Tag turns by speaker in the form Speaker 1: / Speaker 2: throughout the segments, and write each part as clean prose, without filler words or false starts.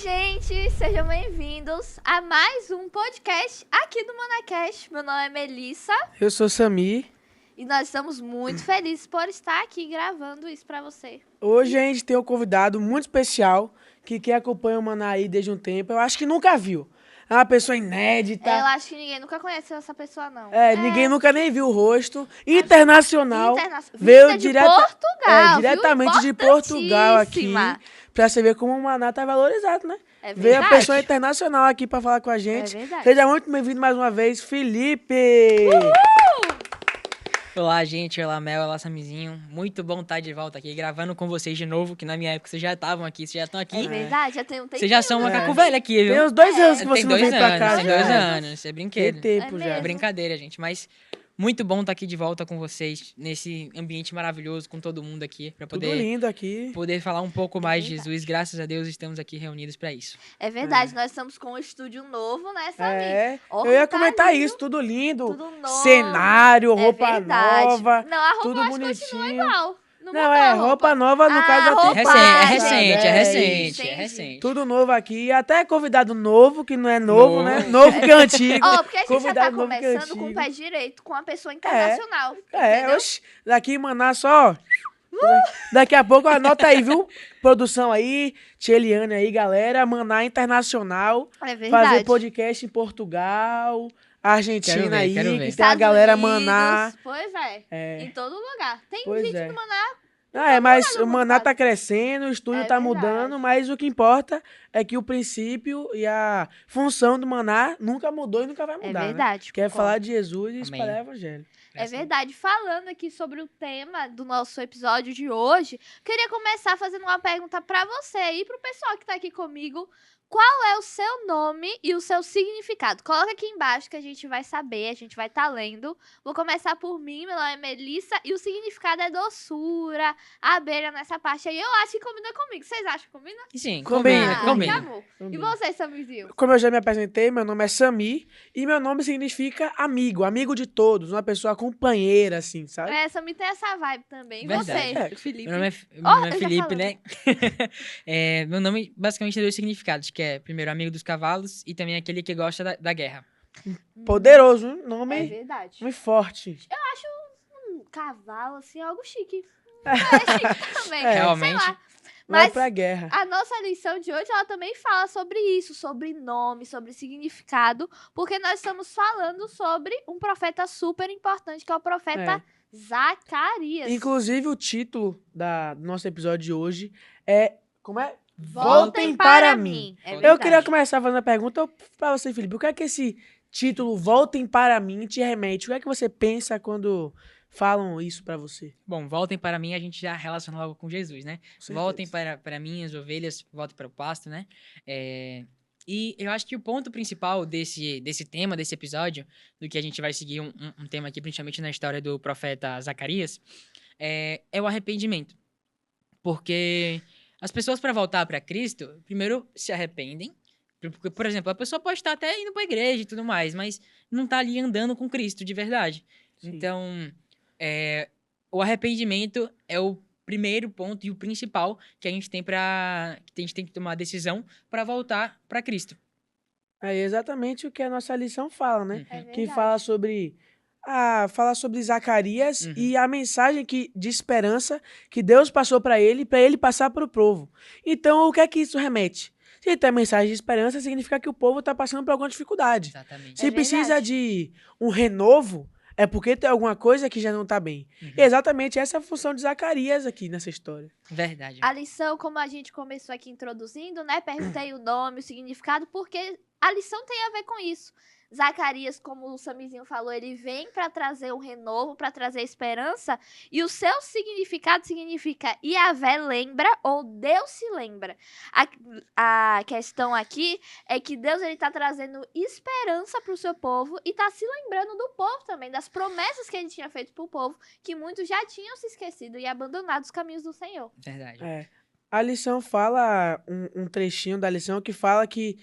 Speaker 1: gente! Sejam bem-vindos a mais um podcast aqui do Manacast. Meu nome é Melissa.
Speaker 2: Eu sou Samir.
Speaker 1: E nós estamos muito felizes por estar aqui gravando isso pra você.
Speaker 2: Hoje a gente tem um convidado muito especial que quem acompanha o Maná aí desde um tempo, eu acho que nunca viu. É uma pessoa inédita.
Speaker 1: Eu acho que ninguém nunca conheceu essa pessoa, não.
Speaker 2: Ninguém nunca nem viu o rosto. Internacional.
Speaker 1: Veio
Speaker 2: Veio
Speaker 1: de Portugal,
Speaker 2: diretamente de Portugal aqui. Pra você ver como o Maná tá valorizado, né?
Speaker 1: É
Speaker 2: Veio a
Speaker 1: verdade.
Speaker 2: pessoa internacional aqui pra falar com a gente.
Speaker 1: É verdade.
Speaker 2: Seja muito bem-vindo mais uma vez, Felipe!
Speaker 3: Olá, gente. Olá, Mel. Olá, Samizinho. Muito bom estar de volta aqui, gravando com vocês de novo, que na minha época vocês já estavam aqui, vocês já estão aqui.
Speaker 1: É verdade, já tem um tempo.
Speaker 3: Vocês já são um macaco velho aqui, viu?
Speaker 2: Tem uns 2 anos que você
Speaker 3: Tem
Speaker 2: não vem pra cá
Speaker 3: tem
Speaker 2: já.
Speaker 3: 2 anos. Isso é brinquedo.
Speaker 2: Tem tempo
Speaker 1: É
Speaker 2: já.
Speaker 1: mesmo.
Speaker 3: Brincadeira, gente. Mas muito bom estar aqui de volta com vocês, nesse ambiente maravilhoso, com todo mundo aqui, pra
Speaker 2: Tudo
Speaker 3: poder,
Speaker 2: lindo aqui.
Speaker 3: poder falar um pouco mais de
Speaker 1: verdade.
Speaker 3: Jesus. Graças a Deus estamos aqui reunidos pra isso.
Speaker 1: É verdade, nós estamos com um estúdio novo, né, Samir?
Speaker 2: É,
Speaker 1: Ó,
Speaker 2: eu ia
Speaker 1: tá
Speaker 2: comentar
Speaker 1: lindo,
Speaker 2: isso, tudo lindo,
Speaker 1: tudo novo.
Speaker 2: cenário,
Speaker 1: É
Speaker 2: roupa
Speaker 1: verdade.
Speaker 2: nova,
Speaker 1: Não, a roupa
Speaker 2: tudo
Speaker 1: eu acho que
Speaker 2: bonitinho.
Speaker 1: continua igual. Não
Speaker 2: Não,
Speaker 1: mudou
Speaker 2: é,
Speaker 1: a
Speaker 2: roupa nova no caso da
Speaker 1: roupa,
Speaker 2: temporada.
Speaker 3: É
Speaker 1: recente.
Speaker 3: recente.
Speaker 2: Tudo novo aqui, até convidado novo, que não é novo, né? Novo que é antigo.
Speaker 1: Ó, porque a gente já tá
Speaker 2: Convidado novo que é
Speaker 1: começando com o
Speaker 2: antigo.
Speaker 1: pé direito, com uma pessoa internacional.
Speaker 2: É,
Speaker 1: entendeu?
Speaker 2: oxe, daqui em Manaus só. Daqui a pouco anota aí, viu? Produção aí, Tia Eliane aí, galera. Maná Internacional.
Speaker 1: É verdade.
Speaker 2: Fazer podcast em Portugal, Argentina
Speaker 3: Quero ver,
Speaker 2: aí,
Speaker 3: quero ver.
Speaker 2: que tem a
Speaker 1: Estados
Speaker 2: galera
Speaker 1: Unidos,
Speaker 2: Maná.
Speaker 1: Pois é.
Speaker 2: É.
Speaker 1: Em todo lugar. Tem
Speaker 2: Pois
Speaker 1: gente
Speaker 2: é.
Speaker 1: do Maná.
Speaker 2: Mas
Speaker 1: lugar
Speaker 2: o
Speaker 1: do
Speaker 2: Maná
Speaker 1: mundo,
Speaker 2: tá crescendo, o estúdio
Speaker 1: É
Speaker 2: tá
Speaker 1: verdade.
Speaker 2: mudando, mas o que importa é que o princípio e a função do Maná nunca mudou e nunca vai
Speaker 1: É
Speaker 2: mudar, né?
Speaker 1: verdade.
Speaker 2: Que é
Speaker 1: concordo.
Speaker 2: falar de Jesus e
Speaker 3: Amém.
Speaker 2: espalhar o evangelho.
Speaker 1: É verdade. Falando aqui sobre o tema do nosso episódio de hoje, queria começar fazendo uma pergunta pra você e pro pessoal que tá aqui comigo. Qual é o seu nome e o seu significado? Coloca aqui embaixo que a gente vai saber, a gente vai estar lendo. Vou começar por mim, meu nome é Melissa e o significado é doçura, abelha nessa parte aí. Eu acho que combina comigo. Vocês acham que combina?
Speaker 3: Sim,
Speaker 2: Combina,
Speaker 3: combina,
Speaker 1: Que
Speaker 3: combina.
Speaker 1: amor. E
Speaker 2: Combina.
Speaker 1: você, Samirzinho?
Speaker 2: Como eu já me apresentei, meu nome é Samir e meu nome significa amigo, amigo de todos, uma pessoa companheira, assim, sabe?
Speaker 1: Samir tem essa vibe também. E
Speaker 3: Verdade.
Speaker 1: você, Felipe?
Speaker 3: Meu nome
Speaker 1: Ó,
Speaker 3: é
Speaker 1: eu já
Speaker 3: Felipe,
Speaker 1: falando.
Speaker 3: né? Meu nome basicamente tem 2 significados, que é primeiro amigo dos cavalos e também aquele que gosta da guerra.
Speaker 2: Poderoso, hein?
Speaker 1: É
Speaker 2: Nome
Speaker 1: verdade.
Speaker 2: muito forte.
Speaker 1: Um cavalo, assim, algo chique. É chique também.
Speaker 3: Realmente.
Speaker 1: Sei lá.
Speaker 2: Vai
Speaker 1: Mas
Speaker 2: pra guerra.
Speaker 1: a nossa lição de hoje, ela também fala sobre isso, sobre nome, sobre significado, porque nós estamos falando sobre um profeta super importante, que é o profeta Zacarias.
Speaker 2: Inclusive, o título do nosso episódio de hoje é... Como é?
Speaker 1: Voltem para mim. É
Speaker 2: Eu
Speaker 1: verdade.
Speaker 2: queria começar fazendo a pergunta pra você, Felipe. O que é que esse título Voltem para mim te remete? O que é que você pensa quando falam isso pra você?
Speaker 3: Bom, voltem para mim, a gente já relaciona logo com Jesus, né?
Speaker 2: certeza.
Speaker 3: Voltem para mim, as ovelhas, voltem para o pasto, né? E eu acho que o ponto principal desse tema, desse episódio, do que a gente vai seguir um tema aqui, principalmente na história do profeta Zacarias, é o arrependimento. Porque as pessoas, para voltar para Cristo, primeiro se arrependem. Porque, por exemplo, a pessoa pode estar até indo para a igreja e tudo mais, mas não está ali andando com Cristo de verdade.
Speaker 2: Sim.
Speaker 3: Então, o arrependimento é o primeiro ponto e o principal que a gente tem que a gente tem que tomar a decisão para voltar para Cristo.
Speaker 2: É exatamente o que a nossa lição fala, né?
Speaker 1: É
Speaker 2: Que
Speaker 1: verdade.
Speaker 2: fala sobre Zacarias
Speaker 3: Uhum.
Speaker 2: e a mensagem de esperança que Deus passou para ele passar para o povo. Então, o que é que isso remete? Se tem a mensagem de esperança, significa que o povo está passando por alguma dificuldade.
Speaker 3: Exatamente.
Speaker 2: Se
Speaker 1: É
Speaker 2: precisa
Speaker 1: verdade.
Speaker 2: de um renovo, é porque tem alguma coisa que já não está bem.
Speaker 3: Uhum.
Speaker 2: E exatamente essa é a função de Zacarias aqui nessa história.
Speaker 3: Verdade.
Speaker 1: A lição, como a gente começou aqui introduzindo, né? Perguntei o nome, o significado, porque a lição tem a ver com isso. Zacarias, como o Samizinho falou, ele vem para trazer o renovo, para trazer esperança, e o seu significado significa Yahvé lembra ou Deus se lembra. A questão aqui é que Deus ele tá trazendo esperança para o seu povo e tá se lembrando do povo também, das promessas que ele tinha feito para o povo, que muitos já tinham se esquecido e abandonado os caminhos do Senhor.
Speaker 3: Verdade.
Speaker 2: A lição fala, um trechinho da lição que fala que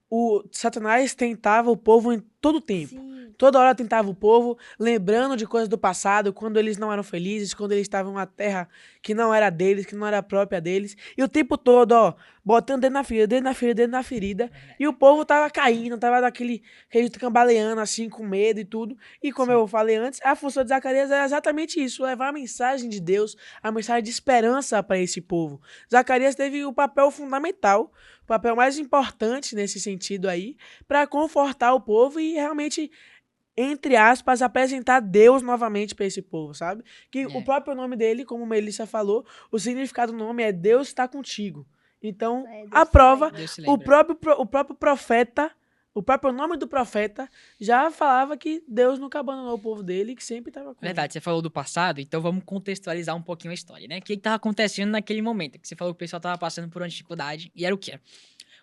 Speaker 2: o Satanás tentava o povo todo o tempo.
Speaker 1: Sim.
Speaker 2: Toda hora tentava o povo, lembrando de coisas do passado, quando eles não eram felizes, quando eles estavam em uma terra que não era deles, que não era própria deles. E o tempo todo, ó, botando dedo na ferida, dedo na ferida, dedo na ferida. E o povo tava caindo, tava daquele jeito cambaleando, assim, com medo e tudo. E como
Speaker 3: Sim.
Speaker 2: eu falei antes, a função de Zacarias era exatamente isso, levar a mensagem de Deus, a mensagem de esperança para esse povo. Zacarias teve o papel fundamental, o papel mais importante nesse sentido aí, para confortar o povo e realmente, entre aspas, apresentar Deus novamente para esse povo, sabe? Que o
Speaker 3: É,
Speaker 2: próprio nome dele, como Melissa falou, o significado do nome é Deus está contigo. Então,
Speaker 1: Deus
Speaker 2: a
Speaker 1: se
Speaker 2: prova,
Speaker 1: lembra.
Speaker 3: Deus se
Speaker 2: o
Speaker 3: lembra.
Speaker 2: próprio profeta, o próprio nome do profeta já falava que Deus nunca abandonou o povo dele, que sempre estava com ele.
Speaker 3: Verdade, você falou do passado, então vamos contextualizar um pouquinho a história, né? O que estava acontecendo naquele momento? Que você falou que o pessoal estava passando por uma dificuldade, e era o quê?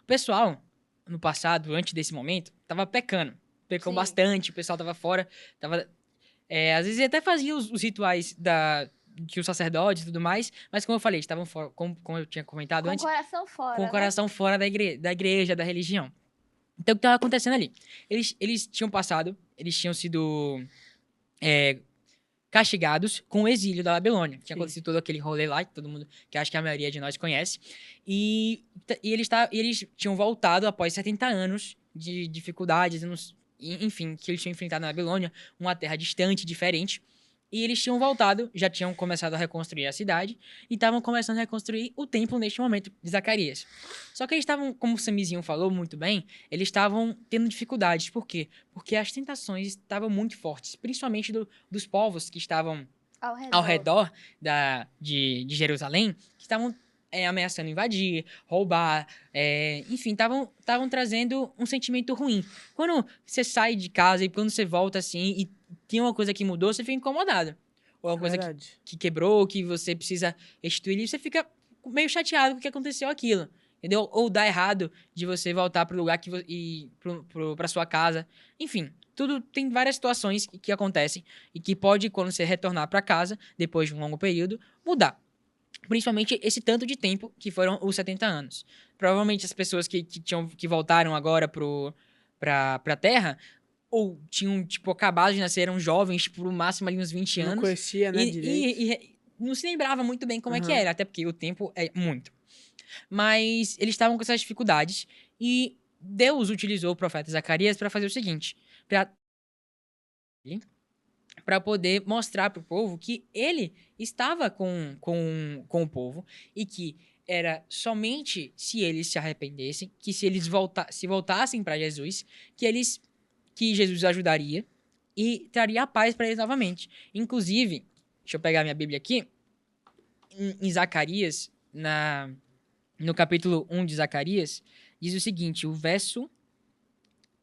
Speaker 3: O pessoal, no passado, antes desse momento, estava pecando. Pecou
Speaker 1: Sim.
Speaker 3: bastante, o pessoal estava fora, tava, às vezes até fazia os rituais que os sacerdotes e tudo mais, mas como eu falei, estavam fora, como eu tinha comentado
Speaker 1: Com o
Speaker 3: antes,
Speaker 1: coração fora,
Speaker 3: com o
Speaker 1: né?
Speaker 3: coração fora da igreja, da religião. Então, o que estava acontecendo ali? Eles tinham passado, eles tinham sido castigados com o exílio da Babilônia. Tinha
Speaker 2: Sim.
Speaker 3: acontecido todo aquele rolê lá, que todo mundo, que acho que a maioria de nós conhece. E eles tinham voltado após 70 anos de dificuldades, enfim, que eles tinham enfrentado na Babilônia, uma terra distante, diferente. E eles tinham voltado, já tinham começado a reconstruir a cidade e estavam começando a reconstruir o templo neste momento de Zacarias. Só que eles estavam, como o Samizinho falou muito bem, eles estavam tendo dificuldades. Por quê? Porque as tentações estavam muito fortes, principalmente dos povos que estavam ao redor de Jerusalém, que estavam ameaçando invadir, roubar, enfim, estavam trazendo um sentimento ruim. Quando você sai de casa e quando você volta assim e tem uma coisa que mudou, você fica incomodado. Ou uma coisa
Speaker 2: Verdade.
Speaker 3: que quebrou, que você precisa restituir, e você fica meio chateado com o que aconteceu aquilo. Entendeu? Ou dá errado de você voltar pro lugar pra sua casa. Enfim, tudo tem várias situações que acontecem e que pode, quando você retornar para casa, depois de um longo período, mudar. Principalmente esse tanto de tempo que foram os 70 anos. Provavelmente as pessoas que voltaram agora pra Terra, ou tinham, tipo, acabado de nascer, eram jovens, tipo, no máximo ali uns 20
Speaker 2: Não
Speaker 3: anos.
Speaker 2: conhecia, né, direito.
Speaker 3: E não se lembrava muito bem como é que
Speaker 2: Aham.
Speaker 3: era, até porque o tempo é muito. Mas eles estavam com essas dificuldades e Deus utilizou o profeta Zacarias para fazer o seguinte, para poder mostrar para o povo que ele estava com o povo e que era somente se eles se arrependessem, que se eles se voltassem para Jesus, que Jesus ajudaria e traria a paz para eles novamente. Inclusive, deixa eu pegar minha Bíblia aqui, em Zacarias, no capítulo 1 de Zacarias, diz o seguinte, o verso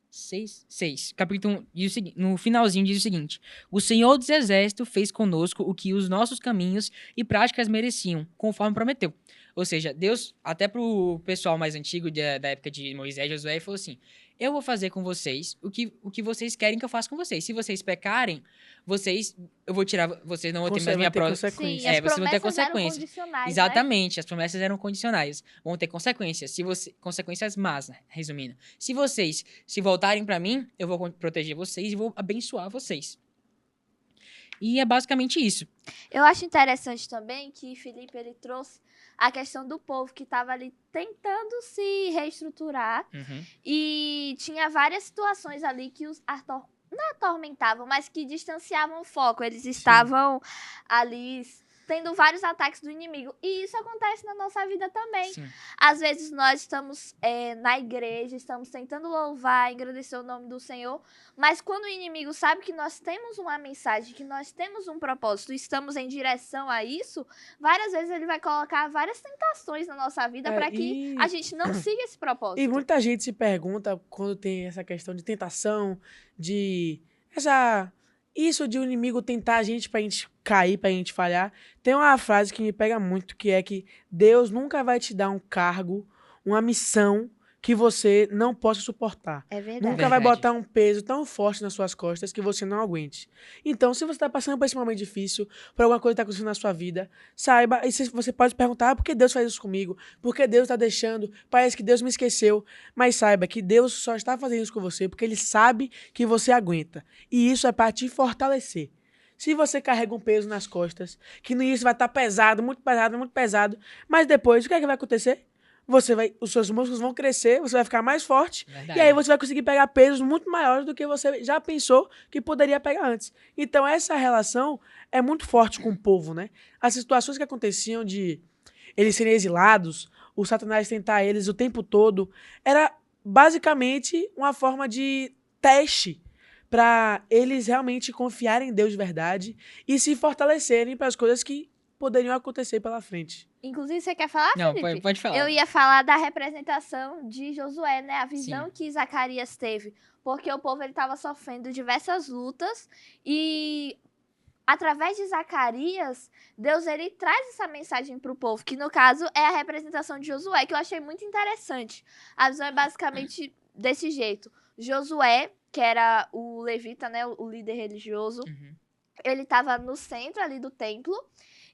Speaker 3: 6, capítulo 1, diz o seguinte, no finalzinho diz o seguinte: O Senhor dos Exércitos fez conosco o que os nossos caminhos e práticas mereciam, conforme prometeu. Ou seja, Deus, até pro pessoal mais antigo da época de Moisés e Josué, falou assim: eu vou fazer com vocês o que vocês querem que eu faça com vocês. Se vocês pecarem, eu vou tirar, vocês não vão ter mais
Speaker 2: Vai
Speaker 3: minha
Speaker 2: ter
Speaker 3: prova.
Speaker 2: consequência.
Speaker 1: Sim, as
Speaker 3: Vocês vão ter
Speaker 1: promessas eram
Speaker 3: consequências.
Speaker 1: condicionais, né?
Speaker 3: Exatamente, as promessas eram condicionais. Vão ter consequências. Consequências más, né? Resumindo. Se vocês se voltarem pra mim, eu vou proteger vocês e vou abençoar vocês. E é basicamente isso.
Speaker 1: Eu acho interessante também que Felipe ele trouxe a questão do povo que estava ali tentando se reestruturar
Speaker 3: Uhum.
Speaker 1: e tinha várias situações ali que os não atormentavam, mas que distanciavam o foco. Eles estavam ali tendo vários ataques do inimigo. E isso acontece na nossa vida também.
Speaker 3: Sim.
Speaker 1: Às vezes nós estamos na igreja, estamos tentando louvar, agradecer o nome do Senhor, mas quando o inimigo sabe que nós temos uma mensagem, que nós temos um propósito, estamos em direção a isso, várias vezes ele vai colocar várias tentações na nossa vida para que a gente não siga esse propósito.
Speaker 2: E muita gente se pergunta quando tem essa questão de tentação, isso de o inimigo tentar a gente pra gente cair, pra gente falhar. Tem uma frase que me pega muito, que é que Deus nunca vai te dar um cargo, uma missão que você não possa suportar.
Speaker 1: É verdade.
Speaker 2: Nunca vai
Speaker 3: Verdade.
Speaker 2: botar um peso tão forte nas suas costas que você não aguente. Então, se você está passando por esse momento difícil, por alguma coisa que está acontecendo na sua vida, saiba, e você pode perguntar, por que Deus faz isso comigo? Por que Deus está deixando? Parece que Deus me esqueceu. Mas saiba que Deus só está fazendo isso com você porque Ele sabe que você aguenta. E isso é para te fortalecer. Se você carrega um peso nas costas, que no início vai estar pesado, muito pesado, mas depois, o que é que vai acontecer? Os seus músculos vão crescer, você vai ficar mais forte,
Speaker 3: Verdade.
Speaker 2: e aí você vai conseguir pegar pesos muito maiores do que você já pensou que poderia pegar antes. Então, essa relação é muito forte com o povo, né? As situações que aconteciam de eles serem exilados, o Satanás tentar eles o tempo todo, era basicamente uma forma de teste para eles realmente confiarem em Deus de verdade e se fortalecerem para as coisas que poderiam acontecer pela frente.
Speaker 1: Inclusive, você quer falar,
Speaker 3: Não,
Speaker 1: Felipe?
Speaker 3: pode falar.
Speaker 1: Eu ia falar da representação de Josué, né? A visão
Speaker 3: Sim.
Speaker 1: que Zacarias teve. Porque o povo estava sofrendo diversas lutas e através de Zacarias, Deus ele traz essa mensagem para o povo, que no caso é a representação de Josué, que eu achei muito interessante. A visão é basicamente desse jeito. Josué, que era o levita, né, o líder religioso,
Speaker 3: Uhum.
Speaker 1: ele estava no centro ali do templo.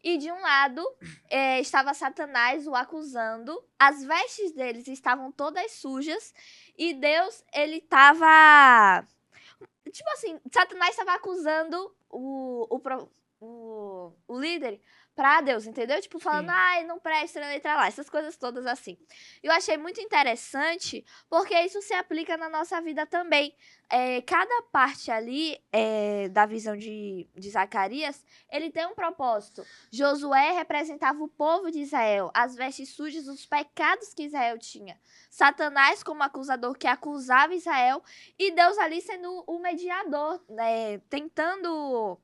Speaker 1: E de um lado estava Satanás o acusando. As vestes deles estavam todas sujas. E Deus, ele estava... Tipo assim, Satanás estava acusando o líder pra Deus, entendeu? Tipo, falando,
Speaker 3: Sim.
Speaker 1: ai, não presta, letra lá, essas coisas todas assim. Eu achei muito interessante, porque isso se aplica na nossa vida também. Cada parte ali da visão de Zacarias, ele tem um propósito. Josué representava o povo de Israel, as vestes sujas, os pecados que Israel tinha. Satanás como acusador que acusava Israel, e Deus ali sendo o mediador, né, tentando...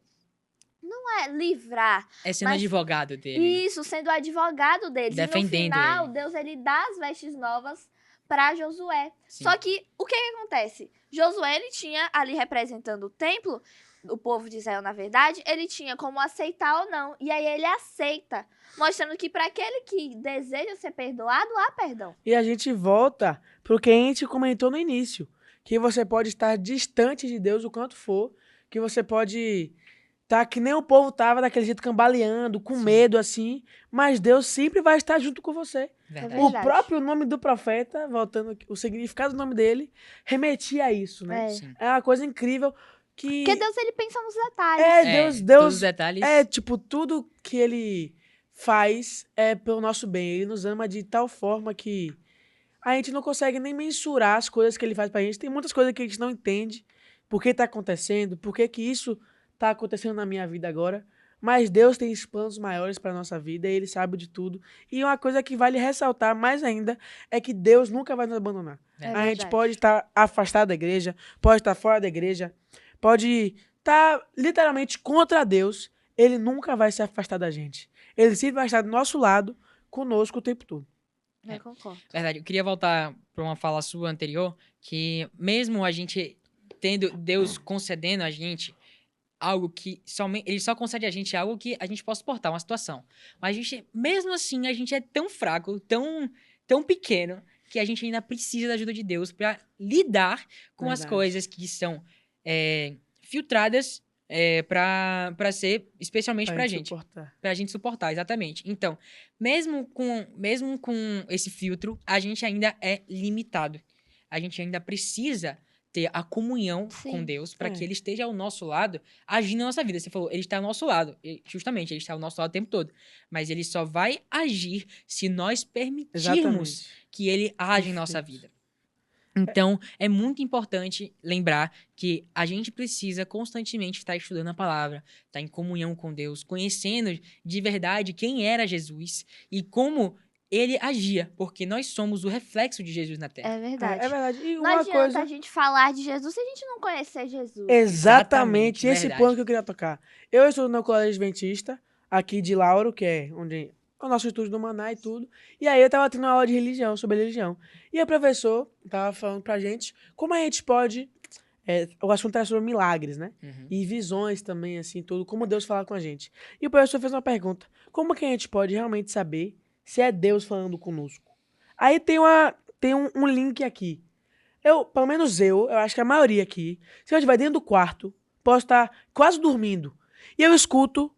Speaker 1: Não é livrar.
Speaker 3: É sendo
Speaker 1: Mas-
Speaker 3: advogado dele.
Speaker 1: Isso, sendo o advogado deles.
Speaker 3: Defendendo
Speaker 1: E no final,
Speaker 3: ele.
Speaker 1: Deus ele dá as vestes novas para Josué.
Speaker 3: Sim.
Speaker 1: Só que, o que acontece? Josué, ele tinha ali representando o templo, o povo de Israel, na verdade, ele tinha como aceitar ou não. E aí ele aceita, mostrando que para aquele que deseja ser perdoado, há perdão.
Speaker 2: E a gente volta pro que a gente comentou no início, que você pode estar distante de Deus o quanto for, que você pode estar que nem o povo tava, daquele jeito cambaleando, com
Speaker 3: Sim.
Speaker 2: medo assim, mas Deus sempre vai estar junto com você.
Speaker 3: Verdade.
Speaker 2: O
Speaker 1: Verdade.
Speaker 2: próprio nome do profeta, voltando aqui, o significado do nome dele, remetia a isso, né?
Speaker 3: Sim.
Speaker 2: É uma coisa incrível que...
Speaker 1: Porque Deus, ele pensa nos detalhes.
Speaker 2: Deus,
Speaker 3: Todos os detalhes.
Speaker 2: tipo, tudo que ele faz é pelo nosso bem. Ele nos ama de tal forma que a gente não consegue nem mensurar as coisas que ele faz pra gente. Tem muitas coisas que a gente não entende. Por que tá acontecendo? Por que que isso tá acontecendo na minha vida agora? Mas Deus tem planos maiores pra nossa vida e Ele sabe de tudo. E uma coisa que vale ressaltar mais ainda é que Deus nunca vai nos abandonar.
Speaker 1: É
Speaker 2: A gente
Speaker 1: verdade.
Speaker 2: pode estar afastado da igreja, pode estar fora da igreja, pode estar literalmente contra Deus. Ele nunca vai se afastar da gente. Ele sempre vai estar do nosso lado, conosco o tempo todo.
Speaker 1: Eu concordo.
Speaker 3: Verdade, eu queria voltar para uma fala sua anterior, que mesmo a gente tendo Deus concedendo a gente algo que somente ele só concede a gente algo que a gente possa suportar, uma situação. Mas a gente, mesmo assim, a gente é tão fraco, tão pequeno, que a gente ainda precisa da ajuda de Deus para lidar com as
Speaker 2: Verdade.
Speaker 3: coisas que são filtradas para ser especialmente pra gente.
Speaker 2: Suportar.
Speaker 3: Pra gente suportar, exatamente. Então, mesmo com esse filtro, a gente ainda é limitado. A gente ainda precisa ter a comunhão
Speaker 1: Sim.
Speaker 3: com Deus para
Speaker 2: É.
Speaker 3: que Ele esteja ao nosso lado, agindo na nossa vida. Você falou, Ele está ao nosso lado. Justamente, Ele está ao nosso lado o tempo todo. Mas Ele só vai agir se nós permitirmos
Speaker 2: Exatamente.
Speaker 3: que Ele age em nossa
Speaker 2: Perfeito.
Speaker 3: vida. Então, é muito importante lembrar que a gente precisa constantemente estar estudando a palavra, estar em comunhão com Deus, conhecendo de verdade quem era Jesus e como ele agia, porque nós somos o reflexo de Jesus na Terra.
Speaker 1: É verdade.
Speaker 2: É verdade. E
Speaker 1: Não
Speaker 2: uma
Speaker 1: adianta
Speaker 2: coisa...
Speaker 1: a gente falar de Jesus se a gente não conhecer Jesus.
Speaker 2: Exatamente, esse
Speaker 3: verdade.
Speaker 2: ponto que eu queria tocar. Eu estudo no Colégio Adventista, aqui de Lauro, que é onde é o nosso estúdio do Maná e tudo. E aí eu tava tendo uma aula de religião, sobre religião. E o professor tava falando pra gente como a gente pode... o assunto era sobre milagres, né?
Speaker 3: Uhum.
Speaker 2: E visões também, assim, tudo. Como Deus fala com a gente. E o professor fez uma pergunta. Como que a gente pode realmente saber se é Deus falando conosco? Aí tem tem um link aqui. Pelo menos eu acho que a maioria aqui, se eu estiver dentro do quarto, posso estar quase dormindo, e eu escuto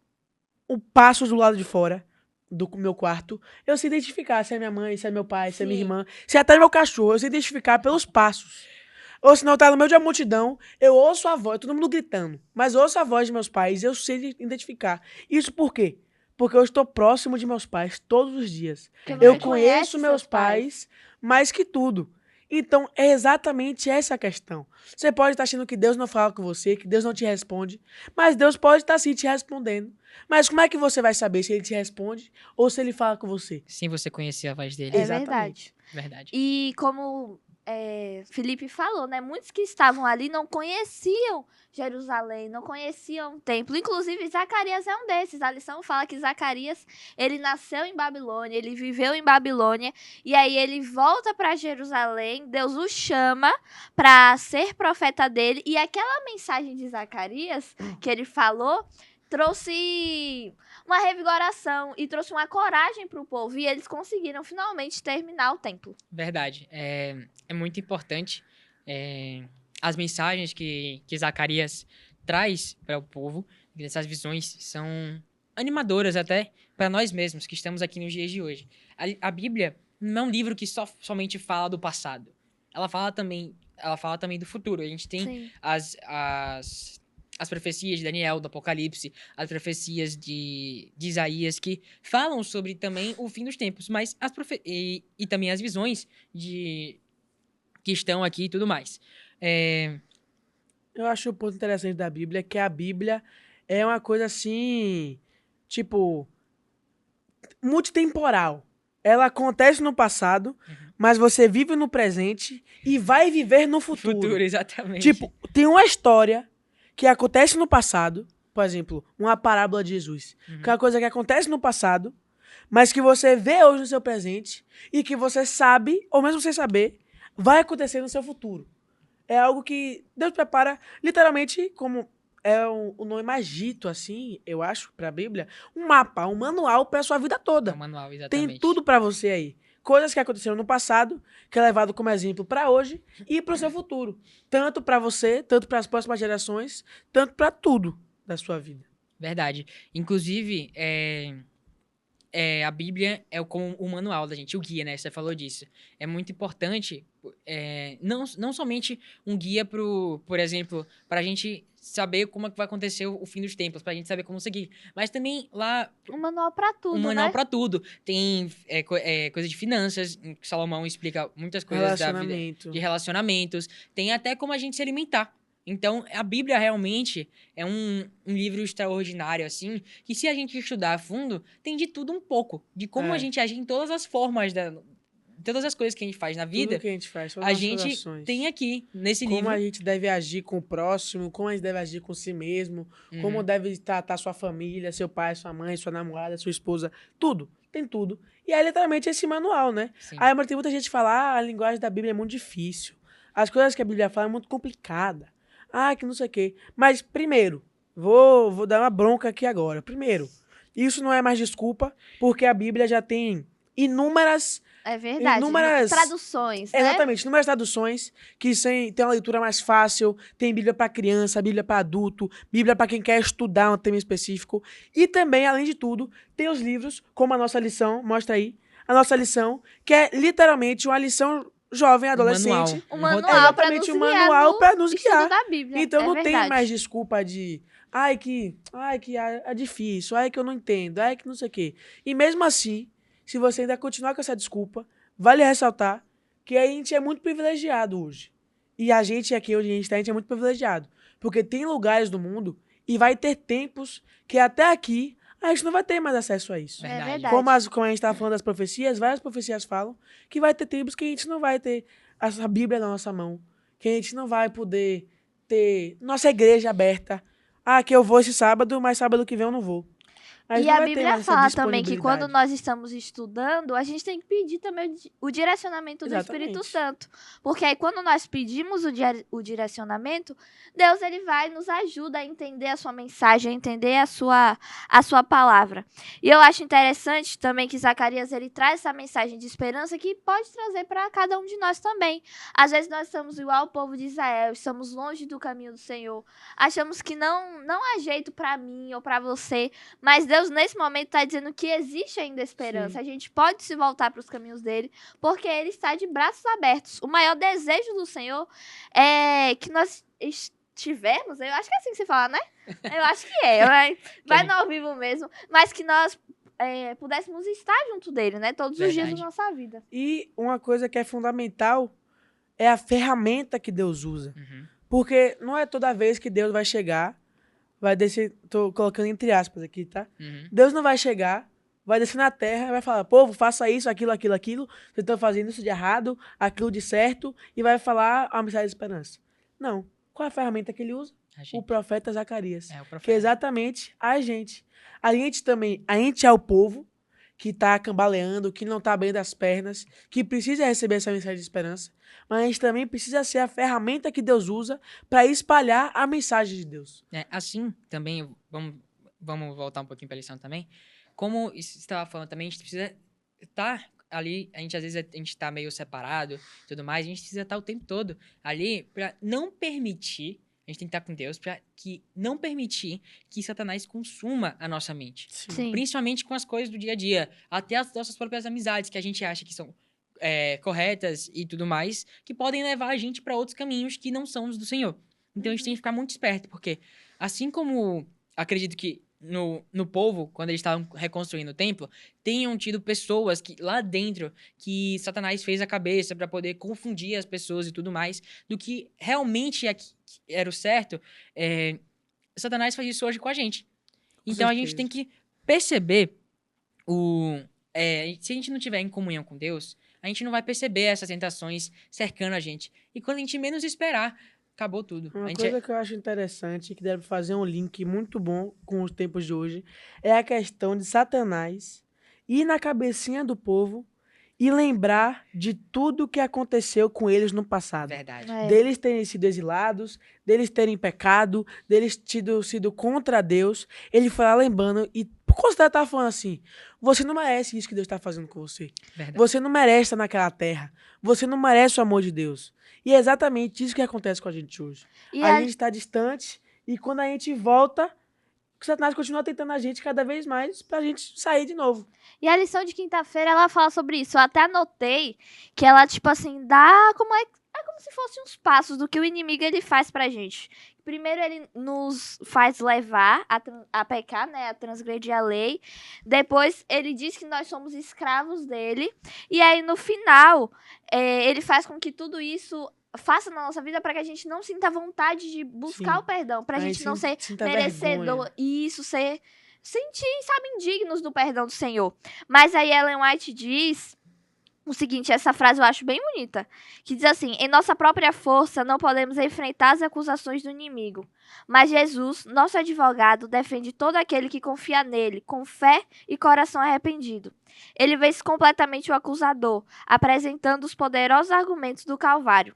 Speaker 2: o passos do lado de fora do meu quarto, eu sei identificar se é minha mãe, se é meu pai, se é minha
Speaker 1: Sim.
Speaker 2: irmã, se é até meu cachorro, eu sei identificar pelos passos. Ou se não tá no meio de uma multidão, eu ouço a voz, todo mundo gritando, mas eu ouço a voz de meus pais, eu sei identificar. Isso por quê? Porque eu estou próximo de meus pais todos os dias.
Speaker 1: Porque
Speaker 2: Eu
Speaker 1: você
Speaker 2: conheço
Speaker 1: conhece
Speaker 2: meus
Speaker 1: seus pais.
Speaker 2: pais mais que tudo. Então, é exatamente essa a questão. Você pode estar achando que Deus não fala com você, que Deus não te responde, mas Deus pode estar sim te respondendo. Mas como é que você vai saber se ele te responde ou se ele fala com você?
Speaker 3: Sem você conhecer a voz dele.
Speaker 1: É
Speaker 2: Exatamente.
Speaker 3: Verdade.
Speaker 1: E como Felipe falou, né? Muitos que estavam ali não conheciam Jerusalém, não conheciam o templo. Inclusive, Zacarias é um desses. A lição fala que Zacarias, ele nasceu em Babilônia, ele viveu em Babilônia, e aí ele volta para Jerusalém, Deus o chama para ser profeta dele, e aquela mensagem de Zacarias que ele falou trouxe uma revigoração e trouxe uma coragem para o povo, e eles conseguiram finalmente terminar o templo.
Speaker 3: Verdade. É muito importante as mensagens que Zacarias traz para o povo. Essas visões são animadoras até para nós mesmos que estamos aqui nos dias de hoje. A Bíblia não é um livro que somente fala do passado. Ela fala também do futuro. A gente tem
Speaker 1: Sim.
Speaker 3: as profecias de Daniel, do Apocalipse, as profecias de Isaías, que falam sobre também o fim dos tempos, mas e também as visões que estão aqui e tudo mais.
Speaker 2: Eu acho o ponto interessante da Bíblia é que a Bíblia é uma coisa assim, tipo, multitemporal. Ela acontece no passado, mas você vive no presente e vai viver no futuro.
Speaker 3: Exatamente.
Speaker 2: Tipo, tem uma história que acontece no passado, por exemplo, uma parábola de Jesus, que é uma coisa que acontece no passado, mas que você vê hoje no seu presente e que você sabe, ou mesmo sem saber, vai acontecer no seu futuro. É algo que Deus prepara, literalmente, como é o nome mais dito, assim, eu acho, pra Bíblia, um mapa, um manual pra sua vida toda.
Speaker 3: É um manual, exatamente.
Speaker 2: Tem tudo pra você aí. Coisas que aconteceram no passado, que é levado como exemplo pra hoje e pro seu futuro. Tanto pra você, tanto pras próximas gerações, tanto pra tudo da sua vida.
Speaker 3: Verdade. Inclusive, a Bíblia é como o manual da gente, o guia, né? Você falou disso. É muito importante, não somente um guia por exemplo, pra gente saber como é que vai acontecer o fim dos tempos, pra gente saber como seguir. Mas também lá...
Speaker 1: Um manual pra tudo,
Speaker 3: Um manual
Speaker 1: né?
Speaker 3: pra tudo. Tem coisa de finanças, em que Salomão explica muitas coisas da vida, de relacionamentos. Tem até como a gente se alimentar. Então, a Bíblia realmente é um livro extraordinário, assim, que se a gente estudar a fundo, tem de tudo um pouco. De como a gente age em todas as formas, todas as coisas que a gente faz na vida,
Speaker 2: Tudo que a gente faz, todas
Speaker 3: a
Speaker 2: as
Speaker 3: gente
Speaker 2: ações.
Speaker 3: tem aqui, nesse
Speaker 2: como
Speaker 3: livro.
Speaker 2: a gente deve agir com o próximo, como a gente deve agir com si mesmo, como deve tratar sua família, seu pai, sua mãe, sua namorada, sua esposa, tudo. Tem tudo. E é literalmente esse manual, né?
Speaker 3: Sim.
Speaker 2: Aí mas tem muita gente que fala, a linguagem da Bíblia é muito difícil. As coisas que a Bíblia fala é muito complicada. Que não sei o quê. Mas, primeiro, vou dar uma bronca aqui agora. Primeiro, isso não é mais desculpa, porque a Bíblia já tem inúmeras...
Speaker 1: É verdade.
Speaker 2: Inúmeras
Speaker 1: traduções, né?
Speaker 2: Exatamente, inúmeras traduções que tem uma leitura mais fácil, tem Bíblia para criança, Bíblia para adulto, Bíblia para quem quer estudar um tema específico. E também, além de tudo, tem os livros, como a nossa lição, mostra aí, a nossa lição, que é literalmente uma lição jovem, adolescente.
Speaker 1: Um manual para
Speaker 2: exatamente,
Speaker 1: nos
Speaker 2: um manual para nos
Speaker 1: estudo
Speaker 2: guiar.
Speaker 1: da Bíblia.
Speaker 2: Então não
Speaker 1: verdade.
Speaker 2: tem mais desculpa de que é difícil, que eu não entendo, que não sei o quê. E mesmo assim, se você ainda continuar com essa desculpa, vale ressaltar que a gente é muito privilegiado hoje. E a gente aqui onde a gente é muito privilegiado. Porque tem lugares do mundo e vai ter tempos que até aqui a gente não vai ter mais acesso a isso.
Speaker 1: É verdade.
Speaker 2: Como a gente estava falando das profecias, várias profecias falam que vai ter tempos que a gente não vai ter a Bíblia na nossa mão, que a gente não vai poder ter nossa igreja aberta. Que eu vou esse sábado, mas sábado que vem eu não vou. A gente
Speaker 1: E
Speaker 2: não
Speaker 1: a
Speaker 2: vai ter
Speaker 1: Bíblia
Speaker 2: mais essa
Speaker 1: fala também que quando
Speaker 2: disponibilidade.
Speaker 1: nós estamos estudando, a gente tem que pedir também o direcionamento do Espírito
Speaker 2: Exatamente.
Speaker 1: Santo. Porque aí quando nós pedimos o direcionamento, Deus ele vai nos ajuda a entender a sua mensagem, a entender a sua palavra. E eu acho interessante também que Zacarias ele traz essa mensagem de esperança que pode trazer para cada um de nós também. Às vezes nós estamos igual o povo de Israel, estamos longe do caminho do Senhor, achamos que não há jeito para mim ou para você, mas Deus, nesse momento, está dizendo que existe ainda esperança.
Speaker 2: Sim.
Speaker 1: A gente pode se voltar para os caminhos dele, porque ele está de braços abertos. O maior desejo do Senhor é que nós estivermos, eu acho que é assim que se fala, né? Eu acho que é, vai no ao vivo mesmo, mas que nós pudéssemos estar junto dele, né? Todos os dias da
Speaker 3: Verdade.
Speaker 1: nossa vida.
Speaker 2: E uma coisa que é fundamental é a ferramenta que Deus usa.
Speaker 3: Uhum.
Speaker 2: Porque não é toda vez que Deus vai chegar, vai descer, tô colocando entre aspas aqui, tá?
Speaker 3: Uhum.
Speaker 2: Deus não vai chegar, vai descer na terra e vai falar, povo, faça isso, aquilo, vocês estão fazendo isso de errado, aquilo de certo, e vai falar a mensagem de esperança. Não. Qual é a ferramenta que ele usa?
Speaker 3: A
Speaker 2: O
Speaker 3: gente-
Speaker 2: profeta Zacarias.
Speaker 3: É o profeta.
Speaker 2: Que é exatamente a gente. A gente é o povo que tá cambaleando, que não tá bem das pernas, que precisa receber essa mensagem de esperança, mas a gente também precisa ser a ferramenta que Deus usa para espalhar a mensagem de Deus.
Speaker 3: Assim, também, vamos voltar um pouquinho para a lição também. Como você estava falando também, a gente precisa estar ali, às vezes a gente está meio separado e tudo mais, a gente precisa estar o tempo todo ali para não permitir, a gente tem que estar com Deus para que não permitir que Satanás consuma a nossa mente.
Speaker 1: Sim.
Speaker 3: Principalmente com as coisas do dia a dia, até as nossas próprias amizades que a gente acha que são corretas e tudo mais, que podem levar a gente para outros caminhos que não são os do Senhor. Então a gente tem que ficar muito esperto, porque assim como acredito que no povo, quando eles estavam reconstruindo o templo, tenham tido pessoas que lá dentro que Satanás fez a cabeça para poder confundir as pessoas e tudo mais, do que realmente era o certo, Satanás faz isso hoje com a gente. Então a gente
Speaker 2: certeza.
Speaker 3: tem que perceber se a gente não tiver em comunhão com Deus, a gente não vai perceber essas tentações cercando a gente. E quando a gente menos esperar, acabou tudo.
Speaker 2: Uma
Speaker 3: A gente
Speaker 2: coisa que eu acho interessante, que deve fazer um link muito bom com os tempos de hoje, é a questão de Satanás ir na cabecinha do povo e lembrar de tudo que aconteceu com eles no passado.
Speaker 3: Verdade.
Speaker 2: Deles terem sido exilados, deles terem pecado, deles tido sido contra Deus. Ele foi lá lembrando e considera tá falando assim, você não merece isso que Deus está fazendo com você.
Speaker 3: Verdade.
Speaker 2: Você não merece estar naquela terra. Você não merece o amor de Deus. E é exatamente isso que acontece com a gente hoje.
Speaker 1: E
Speaker 2: A gente está distante e quando a gente volta, o Satanás continua tentando a gente cada vez mais pra gente sair de novo.
Speaker 1: E a lição de quinta-feira, ela fala sobre isso. Eu até anotei que ela, tipo assim, dá como como se fossem uns passos do que o inimigo ele faz pra gente. Primeiro, ele nos faz levar a pecar, né? A transgredir a lei. Depois, ele diz que nós somos escravos dele. E aí, no final, ele faz com que tudo isso faça na nossa vida para que a gente não sinta vontade de buscar
Speaker 2: Sim.
Speaker 1: o perdão. Pra gente não ser
Speaker 2: sinta
Speaker 1: merecedor.
Speaker 2: vergonha.
Speaker 1: Isso, sentir, sabe, indignos do perdão do Senhor. Mas aí Ellen White diz o seguinte, essa frase eu acho bem bonita, que diz assim, em nossa própria força não podemos enfrentar as acusações do inimigo, mas Jesus, nosso advogado, defende todo aquele que confia nele, com fé e coração arrependido. Ele vence completamente o acusador, apresentando os poderosos argumentos do Calvário.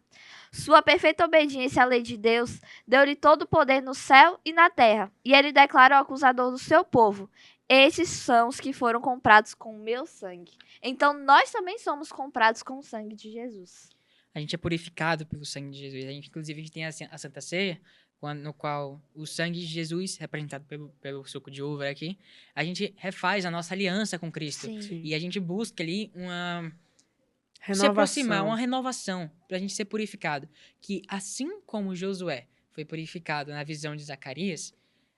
Speaker 1: Sua perfeita obediência à lei de Deus deu-lhe todo o poder no céu e na terra, e ele declara ao acusador do seu povo, esses são os que foram comprados com o meu sangue. Então, nós também somos comprados com o sangue de Jesus.
Speaker 3: A gente é purificado pelo sangue de Jesus. Inclusive, a gente tem a Santa Ceia, no qual o sangue de Jesus, representado pelo suco de uva aqui, a gente refaz a nossa aliança com Cristo.
Speaker 2: Sim.
Speaker 3: E a gente busca ali se
Speaker 2: Renovação.
Speaker 3: aproximar, uma renovação, para a gente ser purificado. Que assim como Josué foi purificado na visão de Zacarias,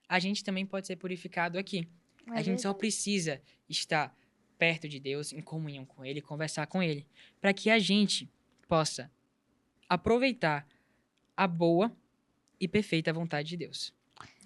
Speaker 3: a gente também pode ser purificado aqui. A gente só precisa estar perto de Deus, em comunhão com Ele, conversar com Ele, para que a gente possa aproveitar a boa e perfeita vontade de Deus.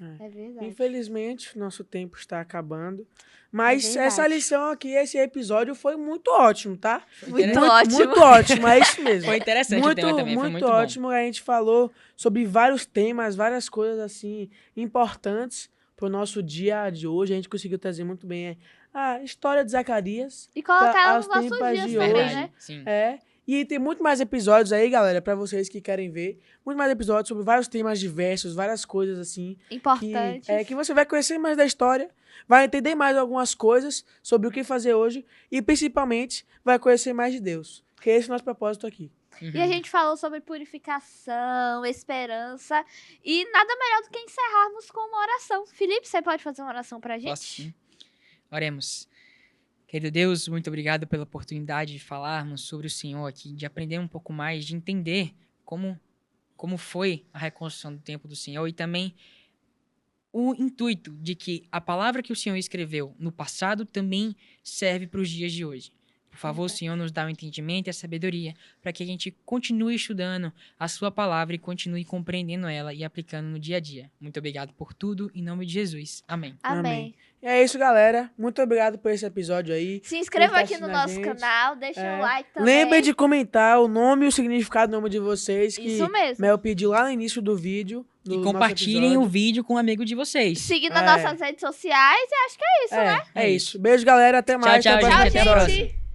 Speaker 1: É verdade.
Speaker 2: Infelizmente, nosso tempo está acabando. Mas
Speaker 1: verdade.
Speaker 2: essa lição aqui, esse episódio foi muito ótimo, tá?
Speaker 1: Muito ótimo.
Speaker 2: Muito ótimo, é isso mesmo.
Speaker 3: Foi interessante o tema também, foi muito
Speaker 2: ótimo. A gente falou sobre vários temas, várias coisas assim importantes pro nosso dia de hoje. A gente conseguiu trazer muito bem a história de Zacarias.
Speaker 1: E colocar ela
Speaker 2: aos
Speaker 1: nos nossos
Speaker 2: tempos
Speaker 1: dias
Speaker 2: de
Speaker 1: também,
Speaker 2: hoje.
Speaker 1: né?
Speaker 3: Sim.
Speaker 2: E tem muito mais episódios aí, galera, pra vocês que querem ver. Muito mais episódios sobre vários temas diversos, várias coisas assim.
Speaker 1: Importante.
Speaker 2: Que você vai conhecer mais da história, vai entender mais algumas coisas sobre o que fazer hoje e, principalmente, vai conhecer mais de Deus. Que esse é o nosso propósito aqui.
Speaker 1: E a gente falou sobre purificação, esperança. E nada melhor do que encerrarmos com uma oração. Felipe, você pode fazer uma oração pra gente?
Speaker 3: Posso sim. Oremos. Querido Deus, muito obrigado pela oportunidade de falarmos sobre o Senhor aqui, de aprender um pouco mais, de entender como foi a reconstrução do templo do Senhor e também o intuito de que a palavra que o Senhor escreveu no passado também serve para os dias de hoje. Por favor, Senhor, nos dá o entendimento e a sabedoria para que a gente continue estudando a sua palavra e continue compreendendo ela e aplicando no dia a dia. Muito obrigado por tudo, em nome de Jesus. Amém.
Speaker 1: Amém.
Speaker 2: E é isso, galera. Muito obrigado por esse episódio aí.
Speaker 1: Se inscreva
Speaker 2: Por estar
Speaker 1: aqui no
Speaker 2: assistindo a
Speaker 1: nosso
Speaker 2: gente.
Speaker 1: canal, deixa um like também.
Speaker 2: Lembre de comentar o nome e o significado do nome de vocês, que
Speaker 1: Isso mesmo.
Speaker 2: Mel pediu lá no início do vídeo.
Speaker 3: E
Speaker 2: no
Speaker 3: compartilhem
Speaker 2: nosso
Speaker 3: o
Speaker 2: episódio.
Speaker 3: vídeo com um amigo de vocês.
Speaker 1: Seguir nas nossas redes sociais e acho que é isso, né?
Speaker 2: É isso. Beijo, galera. Até mais.
Speaker 3: tchau,
Speaker 2: Até o
Speaker 3: gente.
Speaker 2: próximo
Speaker 3: Até a
Speaker 2: episódio.
Speaker 1: próxima.